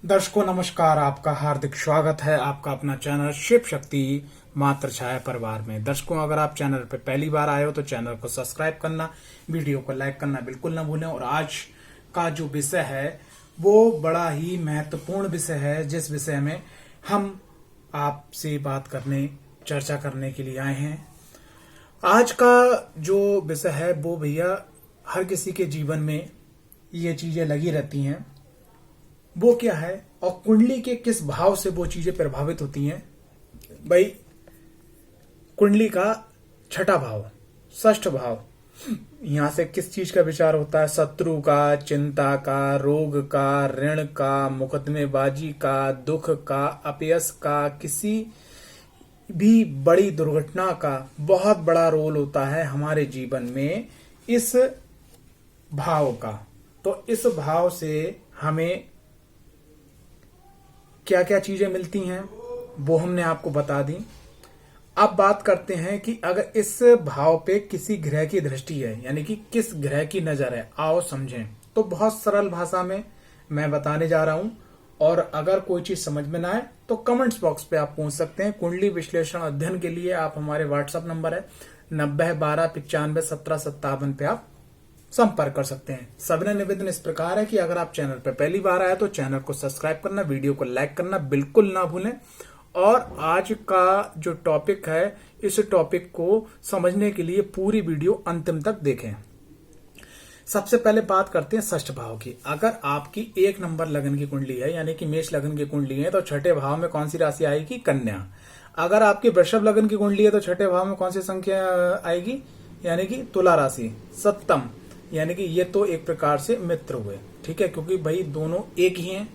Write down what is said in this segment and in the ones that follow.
दर्शकों नमस्कार, आपका हार्दिक स्वागत है आपका अपना चैनल शिव शक्ति मात्र छाया परिवार में। दर्शकों, अगर आप चैनल पर पहली बार आए हो तो चैनल को सब्सक्राइब करना, वीडियो को लाइक करना बिल्कुल ना भूलें। और आज का जो विषय है वो बड़ा ही महत्वपूर्ण विषय है, जिस विषय में हम आपसे बात करने, चर्चा करने के लिए आए हैं। आज का जो विषय है वो भैया हर किसी के जीवन में ये चीजें लगी रहती हैं। वो क्या है और कुंडली के किस भाव से वो चीजें प्रभावित होती हैं। भाई, कुंडली का छठा भाव, षष्ठ भाव, यहां से किस चीज का विचार होता है? शत्रु का, चिंता का, रोग का, ऋण का, मुकदमेबाजी का, दुख का, अपयश का, किसी भी बड़ी दुर्घटना का बहुत बड़ा रोल होता है हमारे जीवन में इस भाव का। तो इस भाव से हमें क्या क्या चीजें मिलती हैं वो हमने आपको बता दी। अब बात करते हैं कि अगर इस भाव पे किसी ग्रह की दृष्टि है, यानी कि किस ग्रह की नजर है, आओ समझें। तो बहुत सरल भाषा में मैं बताने जा रहा हूं, और अगर कोई चीज समझ में ना आए तो कमेंट्स बॉक्स पे आप पूछ सकते हैं। कुंडली विश्लेषण अध्ययन के लिए आप हमारे व्हाट्सएप नंबर है 9012951757 पे आप संपर्क कर सकते हैं। सविनय निवेदन इस प्रकार है कि अगर आप चैनल पर पहली बार आए तो चैनल को सब्सक्राइब करना, वीडियो को लाइक करना बिल्कुल ना भूलें। और आज का जो टॉपिक है, इस टॉपिक को समझने के लिए पूरी वीडियो अंतिम तक देखें। सबसे पहले बात करते हैं षष्ठ भाव की। अगर आपकी 1 नंबर लगन की कुंडली है, यानी कि मेष लगन की कुंडली है, तो छठे भाव में कौन सी राशि आएगी? कन्या। अगर आपकी वृषभ लगन की कुंडली है तो छठे भाव में कौन सी संख्या आएगी? यानी कि तुला राशि। सप्तम, यानी कि ये तो एक प्रकार से मित्र हुए, ठीक है, क्योंकि भाई दोनों एक ही हैं।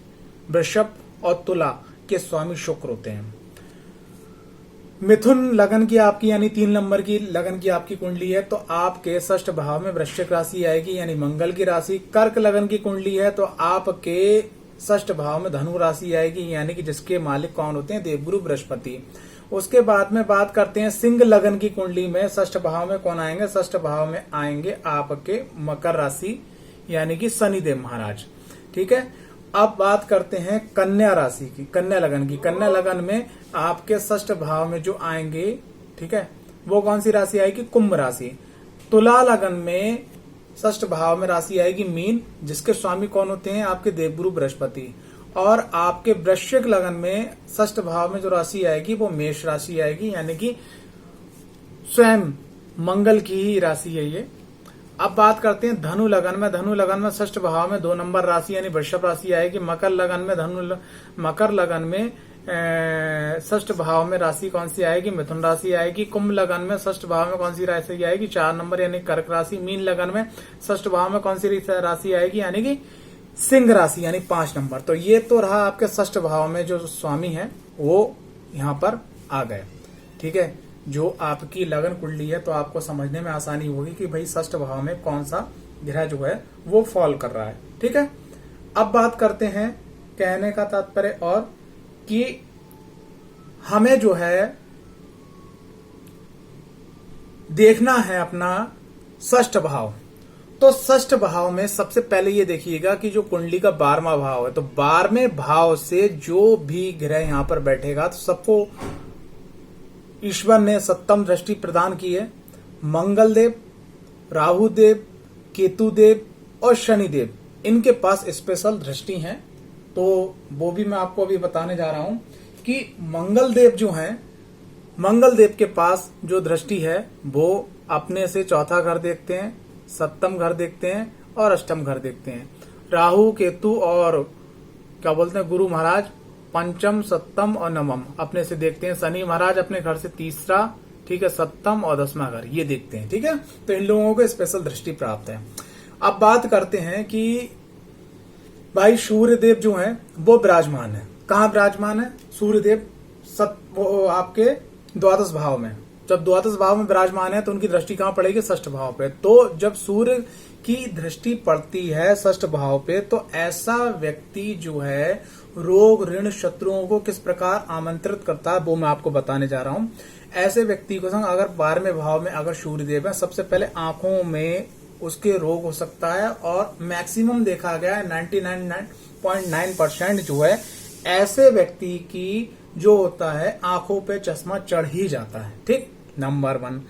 वृषभ और तुला के स्वामी शुक्र होते हैं। मिथुन लगन की आपकी, यानी 3 नंबर की लगन की आपकी कुंडली है तो आपके षष्ठ भाव में वृश्चिक राशि आएगी, यानी मंगल की राशि। कर्क लगन की कुंडली है तो आपके षष्ठ भाव में धनु राशि आएगी, यानी कि जिसके मालिक कौन होते हैं? देवगुरु बृहस्पति। उसके बाद में बात करते हैं सिंह लगन की कुंडली में षष्ठ भाव में कौन आएंगे? षष्ठ भाव में आएंगे आपके मकर राशि, यानी कि शनिदेव महाराज, ठीक है। अब बात करते हैं कन्या राशि की, कन्या लगन की। कन्या लगन में आपके षष्ठ भाव में जो आएंगे, ठीक है, वो कौन सी राशि आएगी? कुंभ राशि। तुला लगन में षष्ठ भाव में राशि आएगी मीन, जिसके स्वामी कौन होते हैं? आपके देवगुरु बृहस्पति। और आपके वृश्चिक लगन में षष्ठ भाव में जो राशि आएगी वो मेष राशि आएगी, यानी कि स्वयं मंगल की ही राशि है ये। अब बात करते हैं धनु लगन में। धनु लगन में षष्ठ भाव में 2 नंबर राशि यानी वृषभ राशि आएगी। मकर लगन में मकर लगन में षष्ठ भाव में राशि कौन सी आएगी? मिथुन राशि आएगी। कुंभ लगन में षष्ठ भाव में कौन सी राशि आएगी? 4 नंबर यानी कर्क राशि। मीन लगन में षष्ठ भाव में कौन सी राशि आएगी? यानी कि सिंह राशि, यानी 5 नंबर। तो ये तो रहा आपके षष्ठ भाव में जो स्वामी है वो यहाँ पर आ गए, ठीक है। जो आपकी लगन कुंडली है तो आपको समझने में आसानी होगी कि भाई षष्ठ भाव में कौन सा ग्रह जो है वो फॉल कर रहा है, ठीक है। अब बात करते हैं, कहने का तात्पर्य और कि हमें जो है देखना है अपना षष्ठ भाव। तो षष्ठ भाव में सबसे पहले ये देखिएगा कि जो कुंडली का 12वां भाव है, तो 12वें भाव से जो भी ग्रह यहां पर बैठेगा तो सबको ईश्वर ने सप्तम दृष्टि प्रदान की है। मंगल देव, राहु देव, केतु देव और शनि देव, इनके पास स्पेशल दृष्टि है। तो वो भी मैं आपको अभी बताने जा रहा हूं कि मंगल देव जो हैं, मंगल देव के पास जो दृष्टि है वो अपने से चौथा घर देखते हैं, सप्तम घर देखते हैं और अष्टम घर देखते हैं। राहु, केतु और क्या बोलते हैं गुरु महाराज पंचम, सप्तम और नवम अपने से देखते हैं। शनि महाराज अपने घर से तीसरा, ठीक है, सप्तम और 10वां घर ये देखते हैं, ठीक है। तो इन लोगों को स्पेशल दृष्टि प्राप्त है। अब बात करते हैं कि भाई सूर्य देव जो है वो विराजमान है। कहाँ विराजमान है सूर्य देव? वो आपके द्वादश भाव में। जब द्वादश भाव में विराजमान है तो उनकी दृष्टि कहाँ पड़ेगी? षष्ठ भाव पे। तो जब सूर्य की दृष्टि पड़ती है षष्ठ भाव पे तो ऐसा व्यक्ति जो है रोग, ऋण, शत्रुओं को किस प्रकार आमंत्रित करता है वो मैं आपको बताने जा रहा हूं। ऐसे व्यक्ति को संग अगर 12वें भाव में अगर सूर्य देव है, सबसे पहले आंखों में उसके रोग हो सकता है, और मैक्सिमम देखा गया है 99.9% जो है ऐसे व्यक्ति की जो होता है आंखों पे चश्मा चढ़ ही जाता है। ठीक, नंबर 1।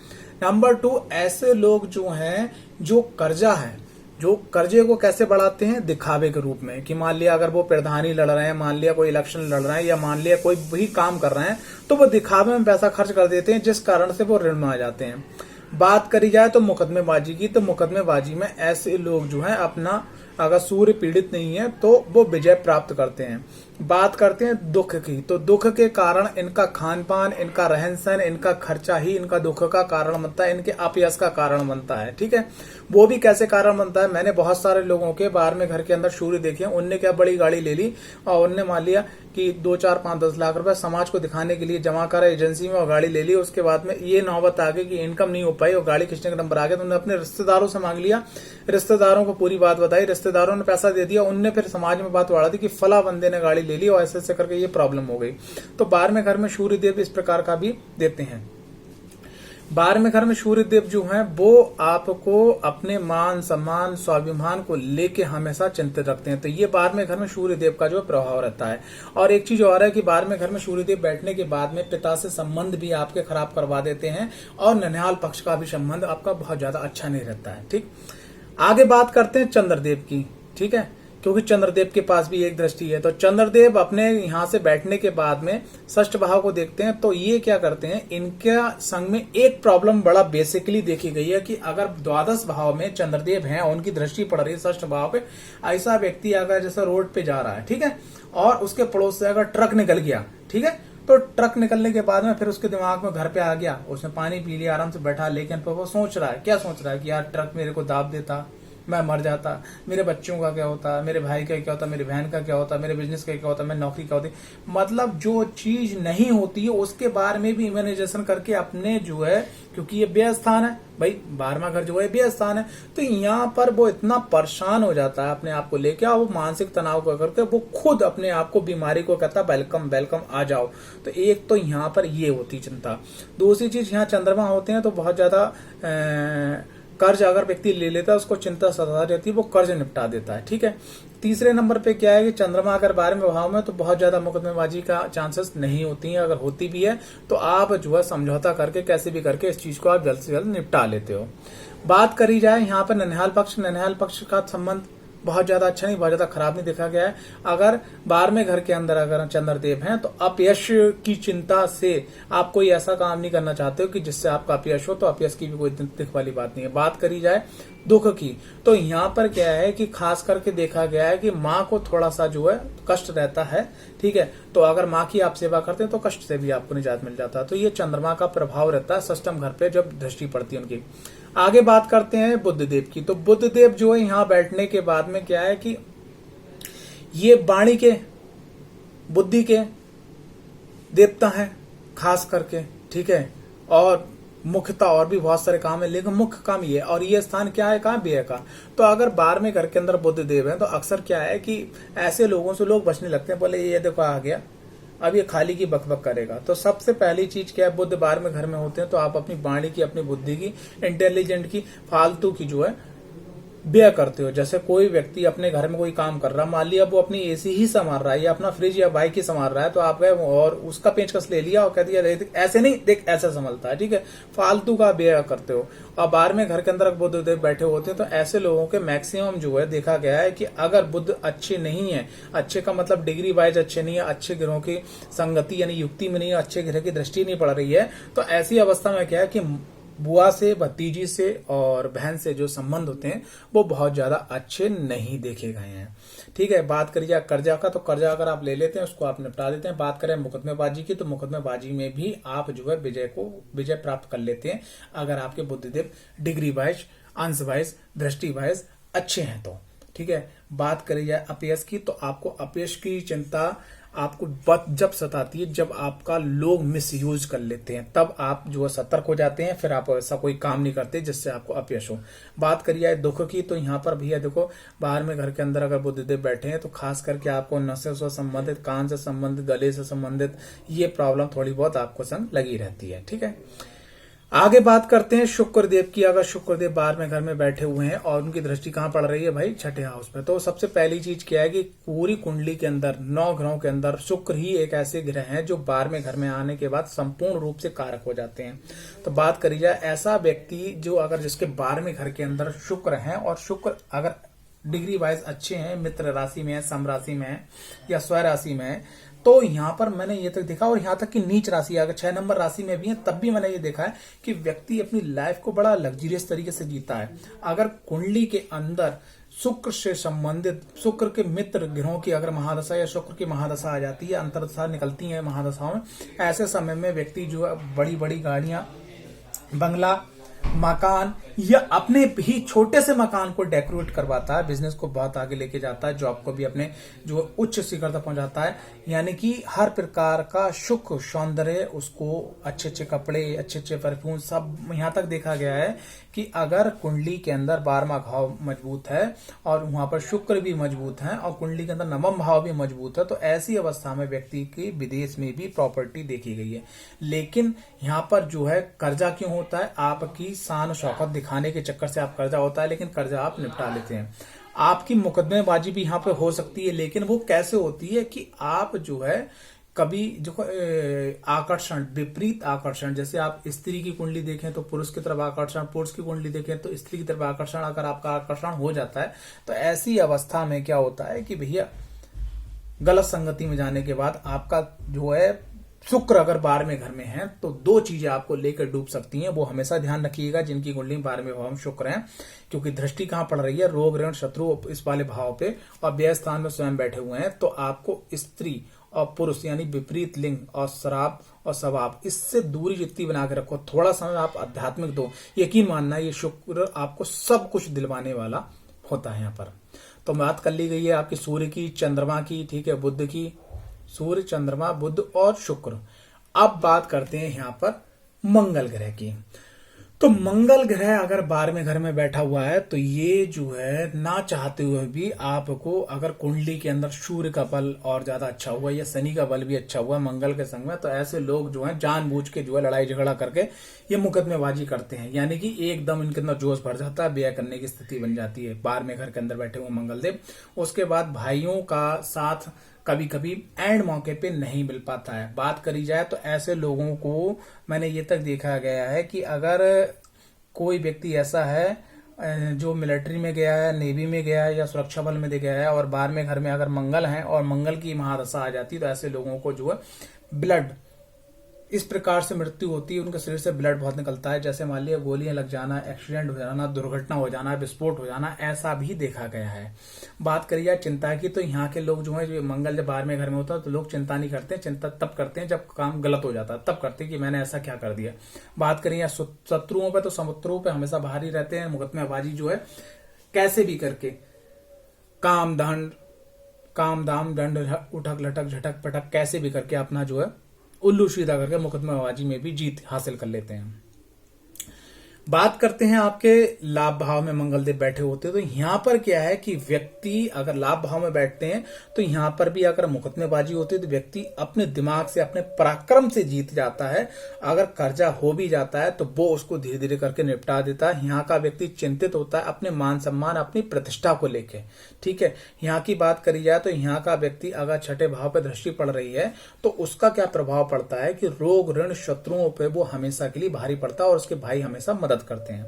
नंबर 2, ऐसे लोग जो हैं जो कर्जा है, जो कर्जे को कैसे बढ़ाते हैं, दिखावे के रूप में, कि मान लिया अगर वो प्रधानी लड़ रहे हैं, मान लिया कोई इलेक्शन लड़ रहे हैं, या मान लिया कोई भी काम कर रहे हैं, तो वो दिखावे में पैसा खर्च कर देते हैं, जिस कारण से वो ऋण में आ जाते हैं। बात करी जाए तो मुकदमेबाजी की, तो मुकदमेबाजी में ऐसे लोग जो है अपना, अगर सूर्य पीड़ित नहीं है तो वो विजय प्राप्त करते हैं। बात करते हैं दुख की, तो दुख के कारण इनका खान पान, इनका रहन सहन, इनका खर्चा ही इनका दुख का कारण बनता है, इनके अपयश का कारण बनता है। ठीक है, वो भी कैसे कारण बनता है, मैंने बहुत सारे लोगों के बाहर में घर के अंदर सूर्य देखे, उनने क्या बड़ी गाड़ी ले ली और उनने मान लिया कि 2, 4, 5, 10 लाख रुपए समाज को दिखाने के लिए जमा करा एजेंसी में और गाड़ी ले ली। उसके बाद में ये नौबत आ गई कि इनकम नहीं हो पाई और गाड़ी खींचने का नंबर आ गया, तो उन्होंने अपने रिश्तेदारों से मांग लिया, रिश्तेदारों को पूरी बात बताई, रिश्तेदारों ने पैसा दे दिया, उनने फिर समाज में बात बढ़ा दी कि फला बंदे ने गाड़ी ले ली और ऐसे ऐसे करके ये प्रॉब्लम हो गई। तो 12वें घर में सूर्य देव इस प्रकार का भी देते हैं। 12वें घर में सूर्य देव जो है वो आपको अपने मान सम्मान स्वाभिमान को लेके हमेशा चिंतित रखते हैं। तो ये 12वें घर में सूर्य देव का जो प्रभाव रहता है। और एक चीज और है कि 12वें घर में सूर्य देव बैठने के बाद में पिता से संबंध भी आपके खराब करवा देते हैं और ननिहाल पक्ष का भी संबंध आपका बहुत ज्यादा अच्छा नहीं रहता है। ठीक, आगे बात करते हैं चंद्रदेव की। ठीक है, क्योंकि चंद्रदेव के पास भी एक दृष्टि है, तो चंद्रदेव अपने यहां से बैठने के बाद में षष्ठ भाव को देखते हैं। तो ये क्या करते हैं, इनके संग में एक प्रॉब्लम बड़ा बेसिकली देखी गई है कि अगर द्वादश भाव में चंद्रदेव हैं और उनकी दृष्टि पड़ रही है षष्ठ भाव पे, ऐसा व्यक्ति अगर जैसे रोड पे जा रहा है, ठीक है, और उसके पड़ोस से अगर ट्रक निकल गया, ठीक है, तो ट्रक निकलने के बाद में फिर उसके दिमाग में घर पे आ गया, उसने पानी पी लिया, आराम से बैठा, लेकिन फिर वो सोच रहा है, क्या सोच रहा है कि यार ट्रक मेरे को दाब देता, मैं मर जाता, मेरे बच्चों का क्या होता, मेरे भाई का क्या होता, मेरी बहन का क्या होता, मेरे बिजनेस का क्या होता, मेरी नौकरी क्या होती। मतलब जो चीज नहीं होती है उसके बारे में भी इमेजिनेशन करके अपने जो है, क्योंकि ये व्यय स्थान है भाई, 12वां घर जो है व्यय स्थान है, तो यहाँ पर वो इतना परेशान हो जाता है अपने आप को लेकर, वो मानसिक तनाव को करके वो खुद अपने आप को बीमारी को कहता है वेलकम वेलकम आ जाओ। तो एक तो यहाँ पर ये होती चिंता। दूसरी चीज, यहाँ चंद्रमा होते हैं तो बहुत ज्यादा कर्ज अगर व्यक्ति ले लेता है उसको चिंता सता रहती है, वो कर्ज निपटा देता है। ठीक है, तीसरे नंबर पे क्या है कि चंद्रमा अगर 12वें भाव में, तो बहुत ज्यादा मुकदमेबाजी का चांसेस नहीं होती हैं, अगर होती भी है तो आप जो है समझौता करके कैसे भी करके इस चीज को आप जल्द से जल्द निपटा लेते हो। बात करी जाए यहाँ पर ननिहाल पक्ष, ननिहाल पक्ष का संबंध बहुत ज्यादा अच्छा नहीं, बहुत ज्यादा खराब नहीं देखा गया है। अगर 12वें घर के अंदर अगर चंद्रदेव हैं तो अपयश की चिंता से आप कोई ऐसा काम नहीं करना चाहते हो कि जिससे आपका अपयश हो, तो अपयश की भी कोई दिक्कत वाली बात नहीं है। बात करी जाए दुख की, तो यहाँ पर क्या है कि खास करके देखा गया है कि माँ को थोड़ा सा जो है कष्ट रहता है। ठीक है, तो अगर माँ की आप सेवा करते हैं तो कष्ट से भी आपको निजात मिल जाता है। तो ये चंद्रमा का प्रभाव रहता है षष्ठम घर पे जब दृष्टि पड़ती है उनकी। आगे बात करते हैं बुधदेव की, तो बुधदेव जो है यहाँ बैठने के बाद में क्या है कि ये वाणी के, बुद्धि के देवता है खास करके। ठीक है, और मुख्यता और भी बहुत सारे काम है, लेकिन मुख्य काम ये, और ये स्थान क्या है, कहाँ व्यय का। तो अगर 12वें घर के अंदर बुध देव है तो अक्सर क्या है कि ऐसे लोगों से लोग बचने लगते हैं, बोले ये देखो आ गया, अब ये खाली की बकबक करेगा। तो सबसे पहली चीज क्या है, बुध 12वें घर में होते हैं तो आप अपनी वाणी की, अपनी बुद्धि की, इंटेलिजेंट की, फालतू की जो है व्यय करते हो। जैसे कोई व्यक्ति अपने घर में कोई काम कर रहा, मान लिया वो अपनी एसी ही संभाल रहा है या अपना फ्रिज या बाइक ही संभाल रहा है, तो आप गए और उसका पेचकस ले लिया और कह दिया ऐसे नहीं, देख ऐसा संभलता है। ठीक है, फालतू का व्यय करते हो। और 12वें घर के अंदर बुध बैठे होते हैं तो ऐसे लोगों के मैक्सिमम जो है देखा गया है कि अगर बुध अच्छे नहीं है, अच्छे का मतलब डिग्री वाइज अच्छे नहीं है, अच्छे ग्रहों की संगति यानी युक्ति में नहीं है, अच्छे ग्रह की दृष्टि नहीं पड़ रही है, तो ऐसी अवस्था में क्या है कि बुआ से, भतीजी से और बहन से जो संबंध होते हैं वो बहुत ज्यादा अच्छे नहीं देखे गए हैं। ठीक है, बात करिए कर्जा का, तो कर्जा अगर आप ले लेते हैं उसको आप निपटा देते हैं। बात करें मुकदमेबाजी की, तो मुकदमेबाजी में भी आप जो है विजय प्राप्त कर लेते हैं अगर आपके बुद्धिदेव डिग्री वाइज, अंश वाइज, दृष्टि वाइज अच्छे हैं तो। ठीक है, बात करी जाए अपयश की, तो आपको अपयश की चिंता आपको जब सताती है जब आपका लोग मिसयूज कर लेते हैं, तब आप जो है सतर्क हो जाते हैं, फिर आप ऐसा कोई काम नहीं करते जिससे आपको अपयश हो। बात करिए दुख की, तो यहाँ पर भैया देखो 12वें घर के अंदर अगर बुधदेव बैठे हैं तो खास करके आपको नसों से संबंधित, कान से संबंधित, गले से संबंधित ये प्रॉब्लम थोड़ी बहुत आपको संग लगी रहती है। ठीक है, आगे बात करते हैं शुक्रदेव की। अगर शुक्रदेव 12वें घर में बैठे हुए हैं और उनकी दृष्टि कहां पड़ रही है भाई, छठे हाउस पे, तो सबसे पहली चीज क्या है कि पूरी कुंडली के अंदर 9 ग्रहों के अंदर शुक्र ही एक ऐसे ग्रह हैं जो 12वें घर में आने के बाद संपूर्ण रूप से कारक हो जाते हैं। तो बात करी जाए ऐसा व्यक्ति जो अगर जिसके 12वें घर के अंदर शुक्र है और शुक्र अगर डिग्री वाइज अच्छे हैं, मित्र राशि में है, सम राशि में है या स्व राशि में है, तो यहाँ पर मैंने ये तक देखा, और यहाँ तक कि नीच राशि अगर 6 नंबर राशि में भी है तब भी मैंने ये देखा है कि व्यक्ति अपनी लाइफ को बड़ा लग्जरियस तरीके से जीता है। अगर कुंडली के अंदर शुक्र से संबंधित, शुक्र के मित्र ग्रहों की अगर महादशा या शुक्र की महादशा आ जाती है, अंतरदशा निकलती है महादशाओं में, ऐसे समय में व्यक्ति जो है बड़ी बड़ी गाड़ियां, बंगला, मकान या अपने ही छोटे से मकान को डेकोरेट करवाता है, बिजनेस को बहुत आगे लेके जाता है, जॉब को भी अपने जो उच्च शिखर तक पहुंचाता है। यानी कि हर प्रकार का सुख सौंदर्य उसको, अच्छे अच्छे कपड़े, अच्छे अच्छे परफ्यूम, सब यहां तक देखा गया है कि अगर कुंडली के अंदर 12वां भाव मजबूत है और वहां पर शुक्र भी मजबूत है और कुंडली के अंदर 9वां भाव भी मजबूत है, तो ऐसी अवस्था में व्यक्ति की विदेश में भी प्रॉपर्टी देखी गई है। लेकिन यहाँ पर जो है कर्जा क्यों होता है, आपकी शान शौकत दिखाने के चक्कर से आप कर्जा होता है, लेकिन कर्जा आप निपटा लेते हैं। आपकी मुकदमेबाजी भी यहाँ पे हो सकती है, लेकिन वो कैसे होती है कि आप जो है कभी जो आकर्षण, विपरीत आकर्षण, जैसे आप स्त्री की कुंडली देखें तो पुरुष की तरफ आकर्षण, पुरुष की कुंडली देखें तो स्त्री की तरफ आकर्षण, अगर आपका आकर्षण हो जाता है तो ऐसी अवस्था में क्या होता है कि भैया गलत संगति में जाने के बाद आपका जो है शुक्र अगर 12वें घर में है तो 2 चीजें आपको लेकर डूब सकती हैं। वो हमेशा ध्यान रखिएगा जिनकी कुंडली में 12वें भाव में शुक्र है, क्योंकि दृष्टि कहां पड़ रही है, रोग ऋण शत्रु इस वाले भाव पे, और व्यय स्थान में स्वयं बैठे हुए हैं। तो आपको स्त्री और पुरुष यानी विपरीत लिंग और शराब और शवाब, इससे दूरी जितनी बना के रखो। थोड़ा समय आप आध्यात्मिक दो, यकीन मानना ये शुक्र आपको सब कुछ दिलवाने वाला होता है। यहाँ पर तो बात कर ली गई है आपकी सूर्य की, चंद्रमा की, ठीक है, बुध की, सूर्य, चंद्रमा, बुध और शुक्र। अब बात करते हैं यहाँ पर मंगल ग्रह की। तो मंगल ग्रह अगर 12वें घर में बैठा हुआ है तो ये जो है ना चाहते हुए भी आपको, अगर कुंडली के अंदर सूर्य का बल और ज्यादा अच्छा हुआ या शनि का बल भी अच्छा हुआ मंगल के संग में, तो ऐसे लोग जो है जानबूझ के जो है लड़ाई झगड़ा करके ये मुकदमेबाजी करते हैं। यानी कि एकदम इनके अंदर जोश भर जाता है, व्यय करने की स्थिति बन जाती है 12वें घर के अंदर बैठे हुए मंगलदेव। उसके बाद भाइयों का साथ कभी कभी एंड मौके पे नहीं मिल पाता है। बात करी जाए तो ऐसे लोगों को मैंने ये तक देखा गया है कि अगर कोई व्यक्ति ऐसा है जो मिलिट्री में गया है, नेवी में गया है या सुरक्षा बल में दे गया है और 12वें घर में अगर मंगल है और मंगल की महादशा आ जाती है, तो ऐसे लोगों को जो है ब्लड, इस प्रकार से मृत्यु होती है, उनके शरीर से ब्लड बहुत निकलता है, जैसे मान लिया गोलियां लग जाना, एक्सीडेंट हो जाना, दुर्घटना हो जाना, विस्फोट हो जाना, ऐसा भी देखा गया है। बात करी जाए चिंता की, तो यहाँ के लोग जो है, जो मंगल जब 12वें घर में होता है तो लोग चिंता नहीं करते, चिंता तब करते हैं जब काम गलत हो जाता है, तब करते हैं कि मैंने ऐसा क्या कर दिया। बात करिए शत्रुओं पे, तो शत्रुओं पे हमेशा बाहर ही रहते हैं। मुकदमेबाजी जो है कैसे भी करके काम दाम दंड, उठक लटक झटक पटक, कैसे भी करके अपना जो है उल्लू सीधा करके मुकदमेबाजी में भी जीत हासिल कर लेते हैं। बात करते हैं आपके लाभ भाव में मंगलदेव बैठे होते हैं, तो यहाँ पर क्या है कि व्यक्ति अगर लाभ भाव में बैठते हैं तो यहाँ पर भी अगर मुकदमेबाजी होती है तो व्यक्ति अपने दिमाग से, अपने पराक्रम से जीत जाता है। अगर कर्जा हो भी जाता है तो वो उसको धीरे धीरे करके निपटा देता है। यहाँ का व्यक्ति चिंतित होता है अपने मान सम्मान, अपनी प्रतिष्ठा को लेके, ठीक है। यहाँ की बात करी जाए तो यहाँ का व्यक्ति अगर छठे भाव पर दृष्टि पड़ रही है तो उसका क्या प्रभाव पड़ता है कि रोग ऋण शत्रुओं पर वो हमेशा के लिए भारी पड़ता है और उसके भाई हमेशा मदद करते हैं।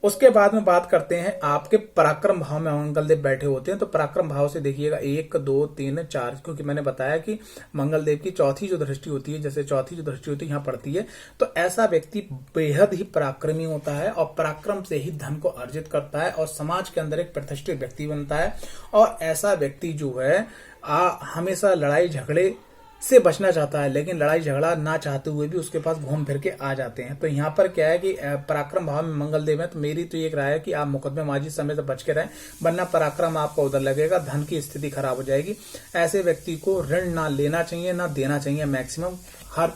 उसके बाद में बात करते हैं आपके पराक्रम भाव में मंगलदेव बैठे होते हैं, तो पराक्रम भाव से देखिएगा 1 2 3 4, क्योंकि मैंने बताया कि मंगलदेव की चौथी जो दृष्टि होती है, जैसे चौथी जो दृष्टि होती है यहाँ पड़ती है, तो ऐसा व्यक्ति बेहद ही पराक्रमी होता है और पराक्रम से ही धन को अर्जित करता है और समाज के अंदर एक प्रतिष्ठित व्यक्ति बनता है। और ऐसा व्यक्ति जो है हमेशा लड़ाई झगड़े से बचना चाहता है, लेकिन लड़ाई झगड़ा ना चाहते हुए भी उसके पास घूम फिर के आ जाते हैं। तो यहाँ पर क्या है कि पराक्रम भाव में मंगलदेव है, तो मेरी तो एक राय है कि आप मुकदमेबाजी समय से बच के रहें, वरना पराक्रम आपका उधर लगेगा, धन की स्थिति खराब हो जाएगी। ऐसे व्यक्ति को ऋण ना लेना चाहिए, ना देना चाहिए मैक्सिमम हर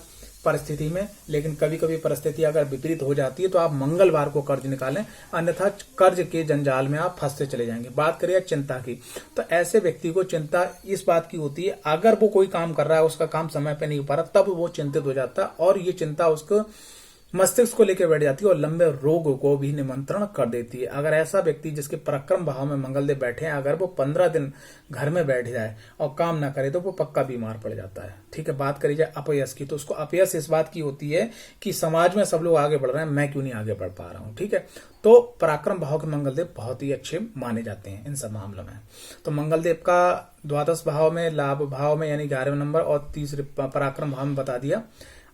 परिस्थिति में। लेकिन कभी कभी परिस्थिति अगर विपरीत हो जाती है तो आप मंगलवार को कर्ज निकालें, अन्यथा कर्ज के जंजाल में आप फंसते चले जाएंगे। बात करिए चिंता की, तो ऐसे व्यक्ति को चिंता इस बात की होती है, अगर वो कोई काम कर रहा है, उसका काम समय पे नहीं हो पा रहा, तब वो चिंतित हो जाता है और ये चिंता उसको मस्तिष्क को लेकर बैठ जाती है और लंबे रोग को भी निमंत्रण कर देती है। अगर ऐसा व्यक्ति जिसके पराक्रम भाव में मंगलदेव बैठे हैं, अगर वो 15 दिन घर में बैठ जाए और काम ना करे तो वो पक्का बीमार पड़ जाता है। ठीक है, बात करी जाए अपयश की, तो उसको अपयश इस बात की होती है कि समाज में सब लोग आगे बढ़ रहे हैं, मैं क्यों नहीं आगे बढ़ पा रहा हूं। ठीक है, तो पराक्रम भाव के मंगलदेव बहुत ही अच्छे माने जाते हैं इन सब मामलों में। तो मंगलदेव का द्वादश भाव में, लाभ भाव में यानी 11वें नंबर और तीसरे पराक्रम भाव में बता दिया।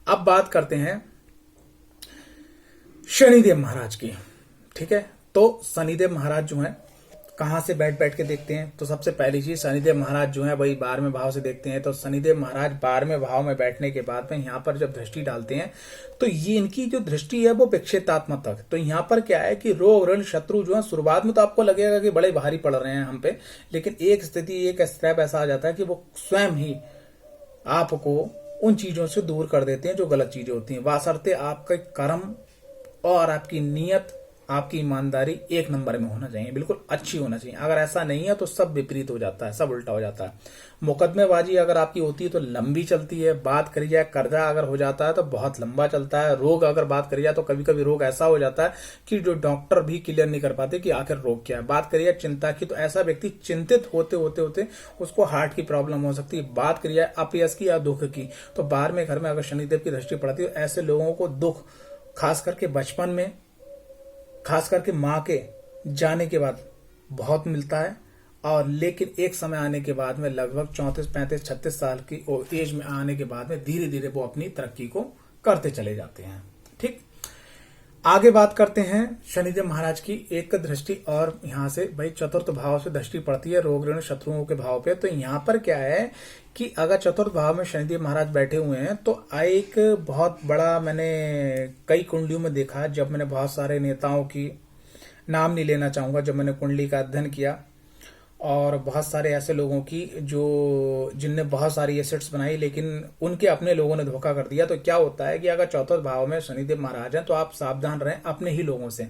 अब बात करते हैं शनिदेव महाराज की। ठीक है, तो शनिदेव महाराज जो हैं कहां से बैठ बैठ के देखते हैं, तो सबसे पहली चीज शनिदेव महाराज जो है वही 12वें भाव से देखते हैं। तो शनिदेव महाराज 12वें भाव में बैठने के बाद में यहाँ पर जब दृष्टि डालते हैं तो ये इनकी जो दृष्टि है वो विक्षेपात्मक तक। तो यहाँ पर क्या है कि रोग ऋण शत्रु जो है शुरुआत में तो आपको लगेगा कि बड़े भारी पड़ रहे हैं हम पे, लेकिन एक स्थिति एक स्टेप ऐसा आ जाता है कि वो स्वयं ही आपको उन चीजों से दूर कर देते हैं जो गलत चीजें होती हैं, वासरते आपका कर्म और आपकी नीयत, आपकी ईमानदारी एक नंबर में होना चाहिए, बिल्कुल अच्छी होना चाहिए। अगर ऐसा नहीं है तो सब विपरीत हो जाता है, सब उल्टा हो जाता है। मुकदमेबाजी अगर आपकी होती है तो लंबी चलती है। बात करी जाए कर्जा अगर हो जाता है तो बहुत लंबा चलता है। रोग अगर बात करी जाए तो कभी कभी रोग ऐसा हो जाता है कि जो डॉक्टर भी क्लियर नहीं कर पाते कि आखिर रोग क्या है। बात करिए चिंता की, तो ऐसा व्यक्ति चिंतित होते होते होते उसको हार्ट की प्रॉब्लम हो सकती है। बात करी जाए अपयश की या दुख की, तो 12वें घर में अगर शनिदेव की दृष्टि पड़ती है तो ऐसे लोगों को दुख खास करके बचपन में, खास करके माँ के जाने के बाद बहुत मिलता है, और लेकिन एक समय आने के बाद में लगभग 34, 35, 36 साल की एज में आने के बाद में धीरे धीरे वो अपनी तरक्की को करते चले जाते हैं। ठीक, आगे बात करते हैं शनिदेव महाराज की एक दृष्टि, और यहां से भाई चतुर्थ भाव से दृष्टि पड़ती है रोग ऋण शत्रुओं के भाव पे। तो यहाँ पर क्या है कि अगर चतुर्थ भाव में शनिदेव महाराज बैठे हुए हैं तो एक बहुत बड़ा, मैंने कई कुंडलियों में देखा, जब मैंने बहुत सारे नेताओं की, नाम नहीं लेना चाहूंगा, जब मैंने कुंडली का अध्ययन किया और बहुत सारे ऐसे लोगों की जो जिनने बहुत सारी एसेट्स बनाई लेकिन उनके अपने लोगों ने धोखा कर दिया। तो क्या होता है कि अगर चौथे भाव में शनिदेव महाराज हैं तो आप सावधान रहें अपने ही लोगों से,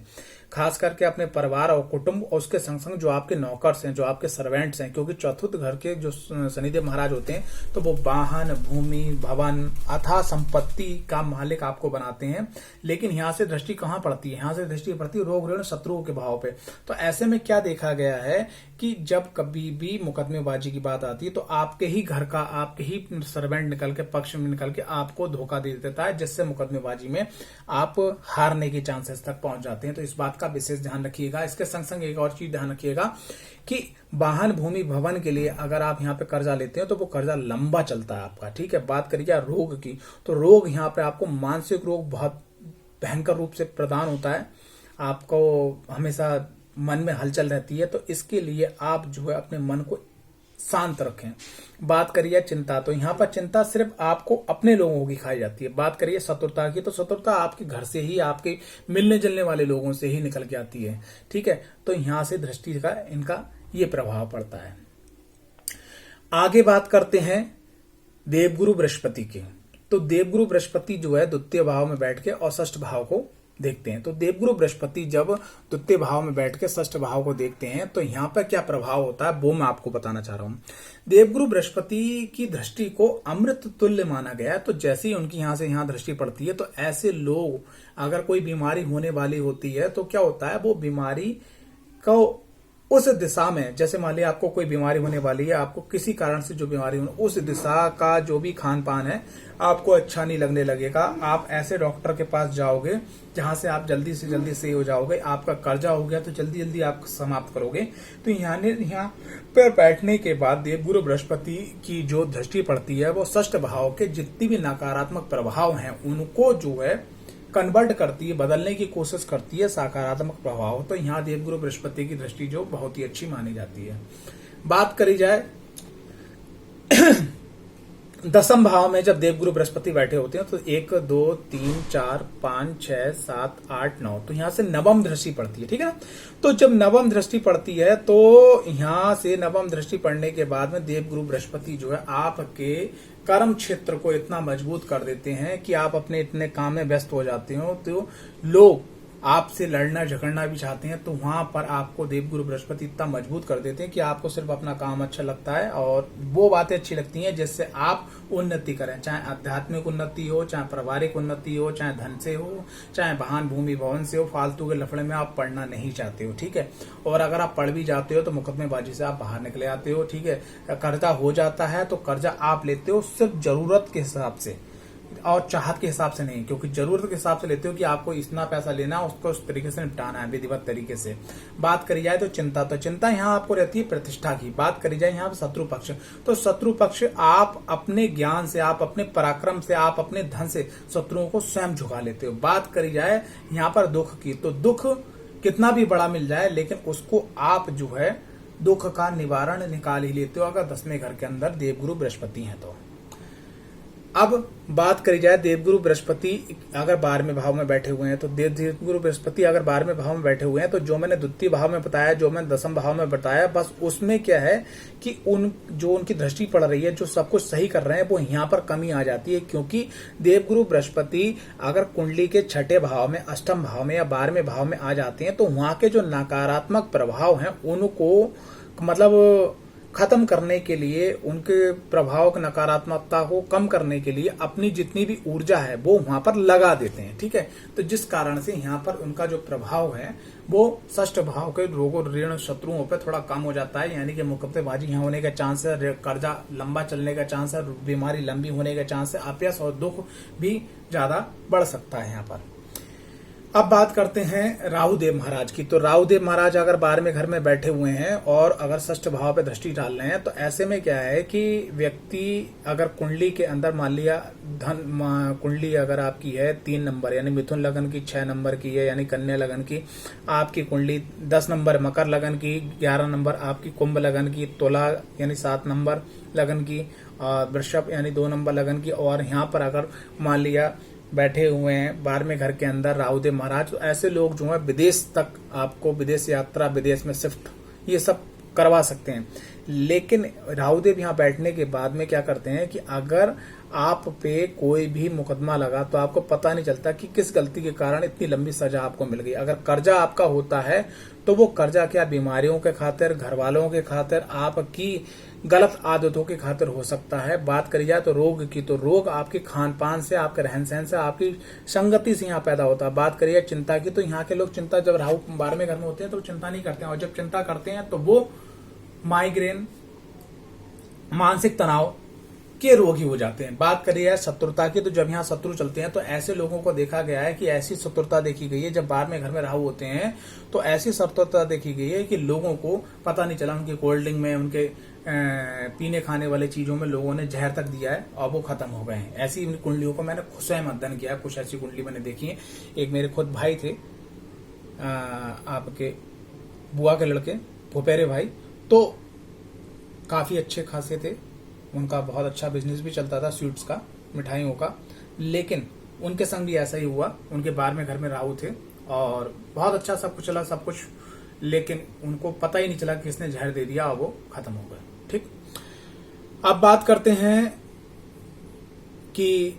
खास करके अपने परिवार और कुटुंब और उसके संग संग जो आपके नौकर्स हैं, जो आपके सर्वेंट्स हैं, क्योंकि चतुर्थ घर के जो शनिदेव महाराज होते हैं तो वो वाहन, भूमि, भवन अथवा संपत्ति का मालिक आपको बनाते हैं। लेकिन यहाँ से दृष्टि कहाँ पड़ती है, यहाँ से दृष्टि पड़ती है रोग ऋण शत्रुओं के भाव पे। तो ऐसे में क्या देखा गया है कि जब कभी भी मुकदमेबाजी की बात आती है तो आपके ही घर का, आपके ही सर्वेंट निकल के, पक्ष में निकल के आपको धोखा दे देता है, जिससे मुकदमेबाजी में आप हारने के चांसेस तक पहुंच जाते हैं। तो इस बात का विशेष ध्यान रखिएगा। इसके संग संग एक और चीज ध्यान रखिएगा कि वाहन, भूमि, भवन के लिए अगर आप यहाँ पे कर्जा लेते हैं तो वो कर्जा लंबा चलता है आपका। ठीक है, बात करिए रोग की, तो रोग यहाँ पे आपको मानसिक रोग बहुत भयंकर रूप से प्रदान होता है, आपको हमेशा मन में हलचल रहती है। तो इसके लिए आप जो है अपने मन को शांत रखें। बात करिए चिंता, तो यहाँ पर चिंता सिर्फ आपको अपने लोगों की खाई जाती है। बात करिए शत्रुता की, तो शत्रुता आपके घर से ही, आपके मिलने जुलने वाले लोगों से ही निकल के आती है। ठीक है, तो यहाँ से दृष्टि का इनका ये प्रभाव पड़ता है। आगे बात करते हैं देवगुरु बृहस्पति की। तो देवगुरु बृहस्पति जो है द्वितीय भाव में बैठ के और षष्ठ भाव को देखते हैं। तो देवगुरु बृहस्पति जब द्वितीय भाव में बैठ के षष्ठ भाव को देखते हैं तो यहाँ पर क्या प्रभाव होता है वो मैं आपको बताना चाह रहा हूँ। देवगुरु बृहस्पति की दृष्टि को अमृत तुल्य माना गया है। तो जैसे ही उनकी यहाँ से यहाँ दृष्टि पड़ती है तो ऐसे लोग, अगर कोई बीमारी होने वाली होती है तो क्या होता है, वो बीमारी को उस दिशा में, जैसे मान लिया आपको कोई बीमारी होने वाली है, आपको किसी कारण से जो बीमारी हो, उस दिशा का जो भी खान पान है आपको अच्छा नहीं लगने लगेगा। आप ऐसे डॉक्टर के पास जाओगे जहां से आप जल्दी से जल्दी सही हो जाओगे। आपका कर्जा हो गया तो जल्दी जल्दी आप समाप्त करोगे। तो यहाँ पर बैठने के बाद देवगुरु बृहस्पति की जो दृष्टि पड़ती है वो षष्ठ भाव के जितनी भी नकारात्मक प्रभाव हैं उनको जो है कन्वर्ट करती है, बदलने की कोशिश करती है सकारात्मक प्रभाव। तो यहाँ देवगुरु बृहस्पति की दृष्टि जो बहुत ही अच्छी मानी जाती है। बात करी जाए दसम भाव में जब देवगुरु बृहस्पति बैठे होते हैं तो 1, 2, 3, 4, 5, 6, 7, 8, 9, तो यहाँ से नवम दृष्टि पड़ती है। ठीक है ना, तो जब नवम दृष्टि पड़ती है तो यहाँ से नवम दृष्टि पड़ने के बाद में देवगुरु बृहस्पति जो है आपके कर्म क्षेत्र को इतना मजबूत कर देते हैं कि आप अपने इतने काम में व्यस्त हो जाते हो तो लोग आपसे लड़ना झगड़ना भी चाहते हैं, तो वहां पर आपको देवगुरु बृहस्पति इतना मजबूत कर देते हैं कि आपको सिर्फ अपना काम अच्छा लगता है और वो बातें अच्छी लगती हैं जिससे आप उन्नति करें, चाहे आध्यात्मिक उन्नति हो, चाहे पारिवारिक उन्नति हो, चाहे धन से हो, चाहे वाहन भूमि भवन से हो। फालतू के लफड़े में आप पढ़ना नहीं चाहते हो, ठीक है। और अगर आप पढ़ भी जाते हो तो मुकदमेबाजी से आप बाहर निकले आते हो, ठीक है। कर्जा हो जाता है तो कर्जा आप लेते हो सिर्फ जरूरत के हिसाब से और चाहत के हिसाब से नहीं, क्योंकि जरूरत के हिसाब से लेते हो कि आपको इतना पैसा लेना है, उसको उस तरीके से निपटाना है विधिवत तरीके से। बात करी जाए तो चिंता यहाँ आपको रहती है प्रतिष्ठा की। बात करी जाए यहाँ शत्रु पक्ष, तो शत्रु पक्ष आप अपने ज्ञान से, आप अपने पराक्रम से, आप अपने धन से शत्रुओं को स्वयं झुका लेते हो। बात करी जाए यहाँ पर दुख की, तो दुख कितना भी बड़ा मिल जाए लेकिन उसको आप जो है दुख का निवारण निकाल ही लेते हो अगर 10वें घर के अंदर देवगुरु बृहस्पति हैं तो। अब बात करी जाए देवगुरु बृहस्पति अगर 12वें भाव में बैठे हुए हैं, तो देवगुरु बृहस्पति अगर 12वें भाव में बैठे हुए हैं, तो जो मैंने द्वितीय भाव में बताया, जो मैंने 10वें भाव में बताया, बस उसमें क्या है कि जो उनकी दृष्टि पड़ रही है, जो सब कुछ सही कर रहे हैं, वो यहाँ पर कमी आ जाती है। क्योंकि देवगुरु बृहस्पति अगर कुंडली के 6ठे भाव में, 8वें भाव में या 12वें भाव में आ जाते हैं, तो वहां के जो नकारात्मक प्रभाव हैं उनको मतलब खत्म करने के लिए, उनके प्रभाव की नकारात्मकता को कम करने के लिए अपनी जितनी भी ऊर्जा है वो वहां पर लगा देते हैं, ठीक है। तो जिस कारण से यहाँ पर उनका जो प्रभाव है वो षष्ठ भाव के रोगों ऋण शत्रुओं पे थोड़ा कम हो जाता है, यानी कि मुकदमेबाजी यहाँ होने का चांस है, कर्जा लंबा चलने का चांस है, बीमारी लंबी होने का चांस है, अपयश और दुख भी ज्यादा बढ़ सकता है यहाँ पर। अब बात करते हैं राहुदेव महाराज की। तो राहुदेव महाराज अगर 12वें घर में बैठे हुए हैं और अगर षष्ठ भाव पे दृष्टि डाल रहे हैं, तो ऐसे में क्या है कि व्यक्ति अगर कुंडली के अंदर मान लिया कुंडली अगर आपकी है 3 नंबर यानी मिथुन लगन की, 6 नंबर की है यानी कन्या लगन की, आपकी कुंडली 10 नंबर मकर लगन की, 11 नंबर आपकी कुंभ लगन की, तुला यानी 7 नंबर लगन की, वृषभ यानी 2 नंबर लगन की, और यहाँ पर अगर मान लिया बैठे हुए हैं 12वें घर के अंदर राहुदेव महाराज, तो ऐसे लोग जो है विदेश तक आपको विदेश यात्रा, विदेश में शिफ्ट, ये सब करवा सकते हैं। लेकिन राहुदेव यहाँ बैठने के बाद में क्या करते हैं कि अगर आप पे कोई भी मुकदमा लगा तो आपको पता नहीं चलता कि किस गलती के कारण इतनी लंबी सजा आपको मिल गई। अगर कर्जा आपका होता है तो वो कर्जा क्या बीमारियों के खातिर, घर वालों के खातिर, आपकी गलत आदतों के खातिर हो सकता है। बात करी जाए तो रोग की, तो रोग आपके खान पान से, आपके रहन सहन से, आपकी संगति से यहाँ पैदा होता है। बात करिए चिंता की, तो यहाँ के लोग चिंता, जब राहु 12वें घर में होते हैं तो चिंता नहीं करते हैं, और जब चिंता करते हैं तो वो माइग्रेन, मानसिक तनाव के रोगी हो जाते हैं। बात करिए शत्रुता की, तो जब यहाँ शत्रु चलते हैं तो ऐसे लोगों को देखा गया है कि ऐसी शत्रुता देखी गई है, जब 12वें घर में राहु होते हैं तो ऐसी शत्रुता देखी गई है कि लोगों को पता नहीं चला, उनके कोल्ड ड्रिंक में, उनके पीने खाने वाले चीजों में लोगों ने जहर तक दिया है और वो खत्म हो गए हैं। ऐसी कुंडलियों को मैंने स्वयं अध्ययन किया, कुछ ऐसी कुंडली मैंने देखी है। एक मेरे खुद भाई थे, आपके बुआ के लड़के, फुफेरे भाई, तो काफी अच्छे खासे थे, उनका बहुत अच्छा बिजनेस भी चलता था स्वीट्स का, मिठाइयों का। लेकिन उनके संग भी ऐसा ही हुआ, उनके 12वें घर में राहु थे और बहुत अच्छा सब कुछ चला, सब कुछ, लेकिन उनको पता ही नहीं चला कि किसने जहर दे दिया और वो खत्म हो गए। ठीक, अब बात करते हैं कि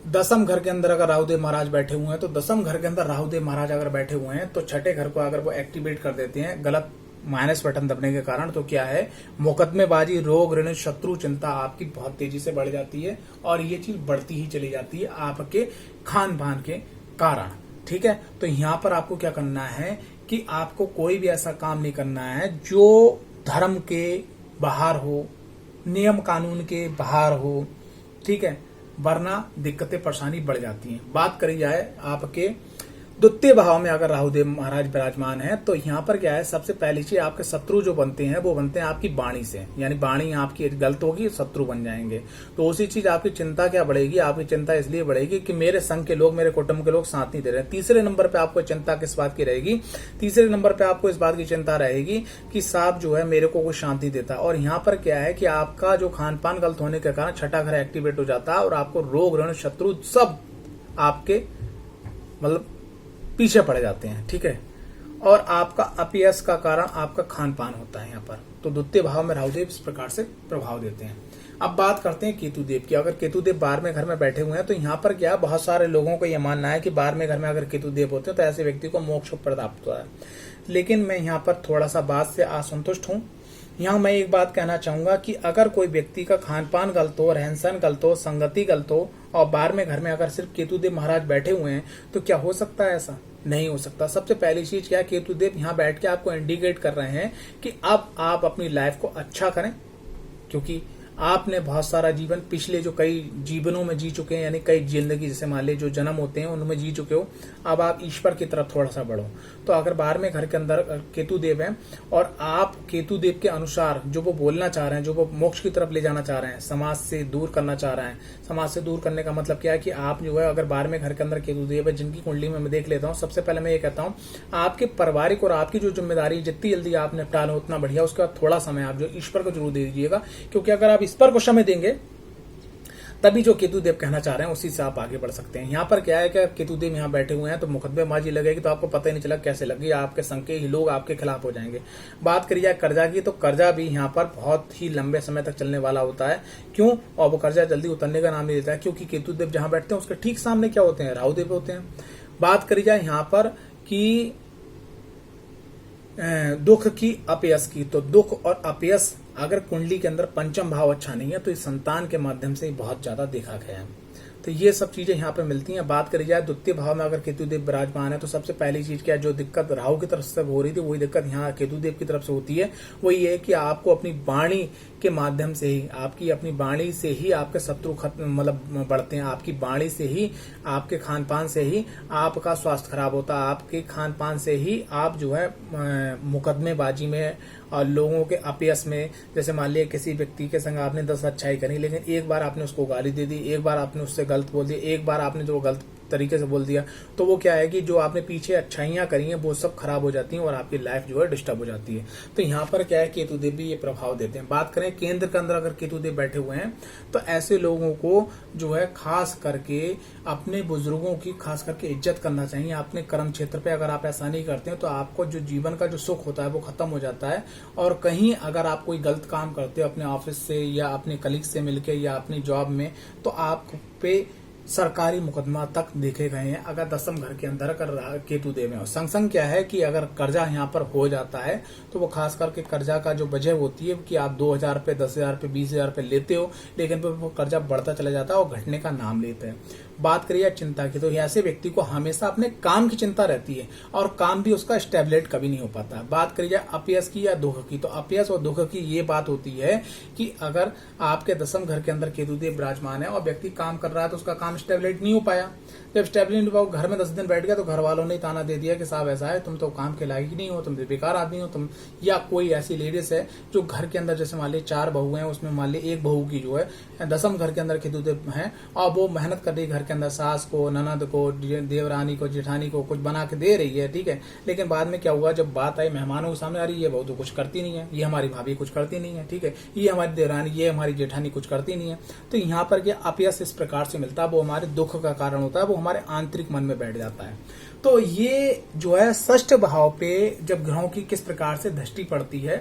10वें घर के अंदर अगर राहुदेव महाराज बैठे हुए हैं, तो 10वें घर के अंदर राहुदेव महाराज अगर बैठे हुए हैं तो 6ठे घर को अगर वो एक्टिवेट कर देते हैं गलत माइनस बटन दबने के कारण, तो क्या है, मुकदमेबाजी, रोग, ऋण, शत्रु, चिंता आपकी बहुत तेजी से बढ़ जाती है और ये चीज बढ़ती ही चली जाती है आपके खान पान के कारण। ठीक है, तो यहाँ पर आपको क्या करना है कि आपको कोई भी ऐसा काम नहीं करना है जो धर्म के बाहर हो, नियम कानून के बाहर हो। ठीक है, वरना दिक्कतें परेशानी बढ़ जाती हैं। बात करी जाए आपके द्वितीय भाव में अगर राहुदेव महाराज विराजमान है, तो यहाँ पर क्या है, सबसे पहली चीज आपके शत्रु जो बनते हैं वो बनते हैं आपकी वाणी से, यानी वाणी आपकी गलत होगी, शत्रु बन जाएंगे। तो उसी चीज आपकी चिंता क्या बढ़ेगी, आपकी चिंता इसलिए बढ़ेगी कि मेरे संग के लोग, मेरे कुटुंब के लोग साथ नहीं दे रहे हैं। तीसरे नंबर पे आपको चिंता किस बात की रहेगी, तीसरे नंबर पे आपको इस बात की चिंता रहेगी कि साहब जो है मेरे को कोई शांति देता। और यहाँ पर क्या है कि आपका जो खान पान गलत होने के कारण 6ठा घर एक्टिवेट हो जाता है और आपको रोग, ऋण, शत्रु सब आपके मतलब पीछे पड़ जाते हैं। ठीक है, और आपका अपयश का कारण आपका खान पान होता है यहाँ पर। तो द्वितीय भाव में राहुदेव इस प्रकार से प्रभाव देते हैं। अब बात करते हैं केतुदेव की। अगर केतुदेव 12वें घर में बैठे हुए हैं तो यहाँ पर क्या, बहुत सारे लोगों को यह मानना है कि 12वें घर में अगर केतुदेव होते हैं तो ऐसे व्यक्ति को मोक्ष प्राप्त होता है। लेकिन मैं यहाँ पर थोड़ा सा बात से असंतुष्ट हूँ। यहाँ मैं एक बात कहना चाहूंगा कि अगर कोई व्यक्ति का खान पान गलत हो, रहन सहन गलत हो, संगति गलत हो और 12वें घर में अगर सिर्फ केतुदेव महाराज बैठे हुए हैं तो क्या हो सकता है? ऐसा नहीं हो सकता। सबसे पहली चीज क्या है, केतुदेव यहाँ बैठ के आपको इंडिकेट कर रहे हैं कि अब आप अपनी लाइफ को अच्छा करें, क्योंकि आपने बहुत सारा जीवन पिछले जो कई जीवनों में जी चुके हैं, यानी कई जिंदगी जैसे मान ली जो जन्म होते हैं उनमें जी चुके हो। अब आप ईश्वर की तरफ थोड़ा सा बढ़ो। तो अगर 12वें घर के अंदर केतुदेव हैं और आप केतुदेव के अनुसार जो वो बोलना चाह रहे हैं, जो वो मोक्ष की तरफ ले जाना चाह रहे हैं, समाज से दूर करना चाह रहे हैं। समाज से दूर करने का मतलब क्या है कि आप जो है अगर 12वें घर के अंदर केतुदेव है, जिनकी कुंडली में मैं देख लेता हूँ, सबसे पहले मैं ये कहता हूँ आपके पारिवारिक और आपकी जो जिम्मेदारी जितनी जल्दी आप निपटा लो उतना बढ़िया। उसके बाद थोड़ा समय आप जो ईश्वर को जरूर दे दीजिएगा, क्योंकि अगर आप ईश्वर को समय देंगे तभी जो केतुदेव कहना चाह रहे हैं उसी से आप आगे बढ़ सकते हैं। यहाँ पर क्या है कि केतुदेव यहाँ बैठे हुए हैं तो मुकदमेबाजी लगेगी तो आपको पता ही नहीं चला कैसे लगी, आपके संग के ही लोग आपके खिलाफ हो जाएंगे। बात करी जाए कर्जा की, तो कर्जा भी यहाँ पर बहुत ही लंबे समय तक चलने वाला होता है। क्यों? और वो कर्जा जल्दी उतरने का नाम नहीं देता है, क्योंकि केतुदेव जहां बैठते हैं उसके ठीक सामने क्या होते हैं, राहुदेव होते हैं। बात करी जाए यहाँ पर कि दुख की, अपयश की, तो दुख और अपयश अगर कुंडली के अंदर पंचम भाव अच्छा नहीं है तो इस संतान के माध्यम से बहुत ज्यादा देखा गया है। तो ये सब चीजें यहाँ पे मिलती हैं। बात करी जाए द्वितीय भाव में अगर केतुदेव विराजमान है तो सबसे पहली चीज क्या है, जो दिक्कत राहु की तरफ से हो रही थी वही दिक्कत यहाँ केतुदेव की तरफ से होती है। वो ये है कि आपको अपनी वाणी के माध्यम से ही, आपकी अपनी वाणी से ही आपके शत्रु खत्म मतलब बढ़ते हैं। आपकी वाणी से ही, आपके खान पान से ही आपका स्वास्थ्य खराब होता है। आपके खान पान से ही आप जो है मुकदमेबाजी में और लोगों के अपयश में, जैसे मान लिया किसी व्यक्ति के संग आपने 10 अच्छाई करी, लेकिन एक बार आपने उसको गाली दे दी, एक बार आपने उससे गलत बोल दिया, एक बार आपने जो गलत तरीके से बोल दिया, तो वो क्या है कि जो आपने पीछे अच्छाइयां करी हैं वो सब खराब हो जाती हैं और आपकी लाइफ जो है डिस्टर्ब हो जाती है। तो यहाँ पर क्या है, केतुदेव भी ये प्रभाव देते हैं। बात करें केंद्र के अंदर अगर केतुदेव बैठे हुए हैं तो ऐसे लोगों को जो है खास करके अपने बुजुर्गों की खास करके इज्जत करना चाहिए। अपने कर्म क्षेत्र पे अगर आप ऐसा नहीं करते हैं तो आपको जो जीवन का जो सुख होता है वो खत्म हो जाता है। और कहीं अगर आप कोई गलत काम करते हो अपने ऑफिस से या अपने कलीग से मिलकर या अपनी जॉब में, तो आप पे सरकारी मुकदमा तक देखे गए हैं अगर 10वें घर के अंदर अगर केतुदेव है। और संग संग क्या है कि अगर कर्जा यहाँ पर हो जाता है तो वो खास करके कर्जा का जो वजह होती है कि आप 2000 रुपये, 10,000 रुपये, 20,000 रुपये लेते हो, लेकिन फिर वो कर्जा बढ़ता चला जाता है और घटने का नाम लेते हैं। बात करिए चिंता की, तो ऐसे व्यक्ति को हमेशा अपने काम की चिंता रहती है और काम भी उसका स्टेबलेट कभी नहीं हो पाता। बात करिए अपयश की या दुख की, तो अपयश और दुख की ये बात होती है कि अगर आपके 10वें घर के अंदर केतुदेव विराजमान है और व्यक्ति काम कर रहा है तो उसका काम स्टेबलेट नहीं हो पाया। जब स्टेबलेट नहीं हुआ, घर में 10 दिन बैठ गया तो घर वालों ने ताना दे दिया कि साहब ऐसा है, तुम तो काम के लायक ही नहीं हो, तुम बेकार आदमी हो तुम। या कोई ऐसी लेडीज है जो घर के अंदर जैसे मान ली 4 बहू हैं, उसमें मान ली एक बहू की जो है 10वें घर के अंदर केतुदेव है और वो मेहनत कर रही घर के अंदर, सास को, ननद को, देवरानी को, जेठानी को कुछ बना के दे रही है, ठीक है। लेकिन बाद में क्या हुआ, जब बात आई मेहमानों के सामने, अरे ये बहू तो कुछ करती नहीं है, ये हमारी भाभी कुछ करती नहीं है, ठीक है, ये हमारी देवरानी, ये हमारी जेठानी कुछ करती नहीं है। तो यहाँ पर क्या अपयश इस प्रकार से मिलता है, वो हमारे दुख का कारण होता है, वो हमारे आंतरिक मन में बैठ जाता है। तो ये जो है षष्ठ भाव पे जब ग्रहों की किस प्रकार से दृष्टि पड़ती है,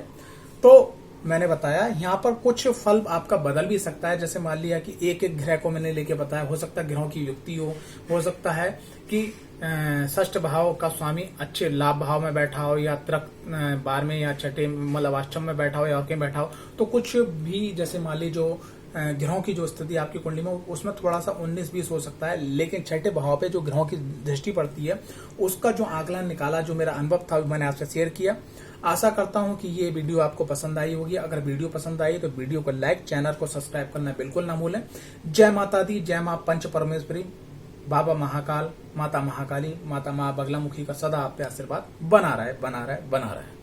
तो मैंने बताया यहाँ पर कुछ फल आपका बदल भी सकता है। जैसे मान लिया कि एक एक ग्रह को मैंने लेके बताया, हो सकता है ग्रहों की युक्ति हो सकता है कि षष्ठ भाव का स्वामी अच्छे लाभ भाव में बैठा हो या तृक 12वें या छठे मतलब अष्टम में बैठा हो या और कहीं बैठा हो, तो कुछ भी जैसे मान ली जो ग्रहों की जो स्थिति आपकी कुंडली में उसमें थोड़ा सा 19-20 हो सकता है। लेकिन छठे भाव पे जो ग्रहों की दृष्टि पड़ती है उसका जो आकलन निकाला, जो मेरा अनुभव था मैंने आपसे शेयर किया। आशा करता हूं कि ये वीडियो आपको पसंद आई होगी। अगर वीडियो पसंद आई तो वीडियो को लाइक, चैनल को सब्सक्राइब करना बिल्कुल ना भूलें। जय माता दी, जय मां पंच परमेश्वरी, बाबा महाकाल, माता महाकाली, माता मां बगलामुखी का सदा आप पे आशीर्वाद बना रहे।